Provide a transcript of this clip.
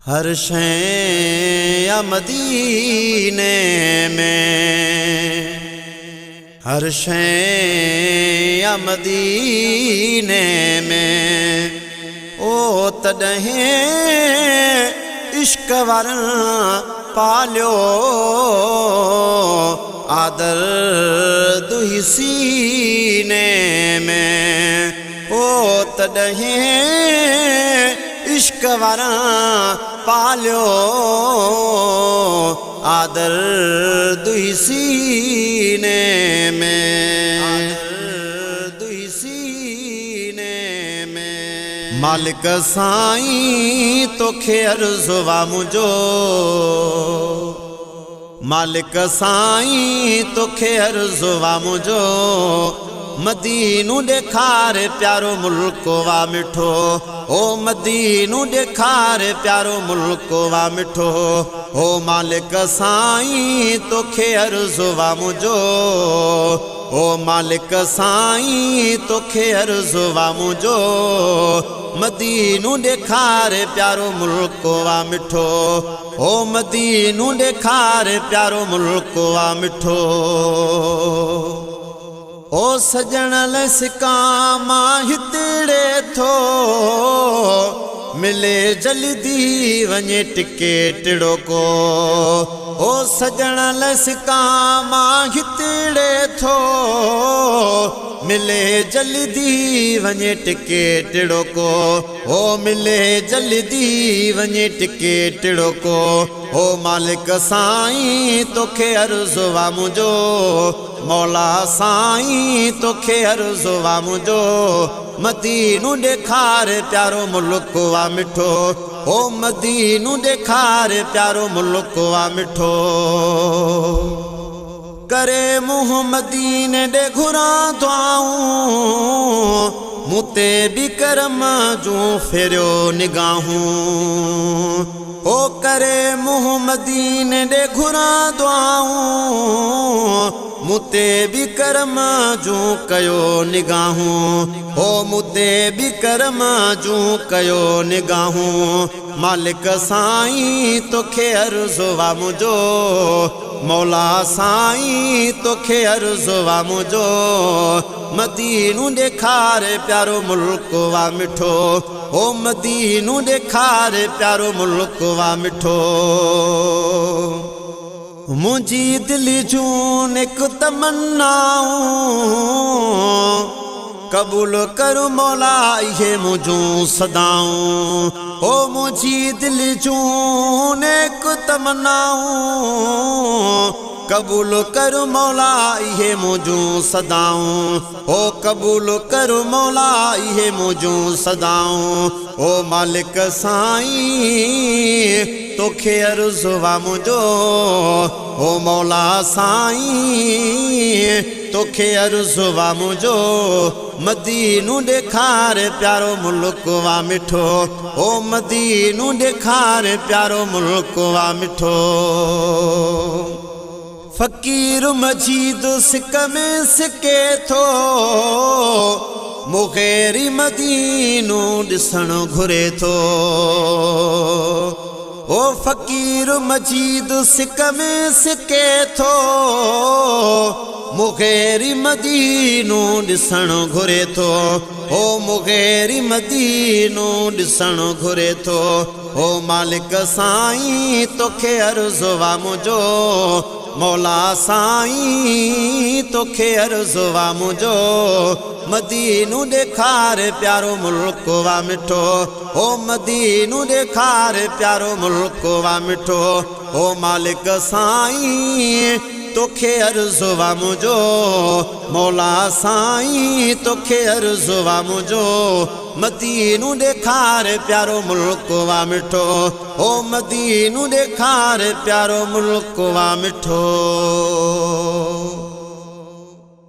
हर शै मदीने में, हर शै मदीने में। ओ तॾहिं इश्क वारन पालियो आदर दुही सीने में। ओ तॾहिं इश्क वारन पालियो आदर दुही सीने में, आदर दुही सीने में। मालिक साईं तोखे अर्ज़ु वा मुंहिंजो, मालिक साईं तोखे अर्ज़ु वा मुंहिंजो। मदीनू ॾेखार प्यारो मुल्क वा मिठो, ओ मदीनू ॾेखार प्यारो मुल्क वा मिठो। ओ मालिक साईं तोखे अर्ज़ु वा मुंहिंजो, ओ मालिक साईं तोखे अर्ज़ु वा मुंहिंजो। मदीनू ॾेखार प्यारो मुल्क वा मिठो, ओ मदीनू ॾेखार प्यारो मुल्क वा मिठो। ओ सजण लसिका मां हितड़े थो, मिले जल्दी वञे टिकेट रोको। ओ सजण लसिका मां हितड़े थो, मिले जल्दी वञे टिकेट रोको। ओ मिले जल्दी वञे टिकेट रोको। ओ मालिक साईं तोखे अर्ज़ु वा मुंहिंजो, मौला साईं तोखे अर्ज़ु वा मुंहिंजो। मदीनू ॾेखार प्यारो मुल्क वा मिठो, ओ मदीनू ॾेखार प्यारो मुल्क वा मिठो। करे मुंहुं मदीने ॾे घुरां दुआऊं, मूं ते बि करम जूं फेरियो निगाहूं। ओ करे मुंहुं मदीने ॾे घुरां दुआऊं, मूं ते बि करम जूं कयो निगाहूं। ओ मूं ते बि करम जूं कयो निगाहूं। मालिक साईं तोखे अर्ज़ु वा मुंहिंजो, मौला साईं तोखे अर्ज़ु वा मुंहिंजो। मदीनू ॾेखार प्यारो मुल्क वा मिठो, ओ मदीनू ॾेखार प्यारो मुल्क वा मिठो। मुंहिंजी दिलि जूं नेक तमन्नाऊं, क़बूल कर मौला इहे मुंहिंजूं सदाऊं। ओ मुंहिंजी दिलि जूं नेक तमन्नाऊं, क़बूल कर मौला इहे मुंहिंजूं सदाऊं। ओ क़बूल कर मौला इहे मुंहिंजूं सदाऊं। ओ मालिक साईं तोखे अर्ज़ु वा मुंहिंजो, ओ मौला साईं तोखे अर्ज़ु वा मुंहिंजो। मदीनू ॾेखार प्यारो मुल्क वा मिठो, ओ मदीनू ॾेखार प्यारो मुल्क वा मिठो। फ़कीर मजीद सिक में सिके थो, मुग़ैरी मदीनू ॾिसण घुरे थो। ओ फ़कीर मजीद सिक में सिके थो, मुग़ैरी मदीनू ॾिसण घुरे थो। ओ मुग़ैरी मदीनू ॾिसण घुरे थो। ओ मालिक साईं तोखे अर्ज़ु वा मुंहिंजो, मौला साईं तोखे अर्ज़ु वा मुंहिंजो। मदीनू ॾेखार प्यारो मुल्क वा मिठो, ओ मदीनू ॾेखार प्यारो मुल्क वा मिठो। ओ मालिक साईं तोखे अर्ज़ु वा मुंहिंजो, मौला साईं तोखे अर्ज़ु वा मुंहिंजो। मदीनू ॾेखार प्यारो मुल्क वा मिठो, ओ मदीनू ॾेखार प्यारो मुल्क वा मिठो।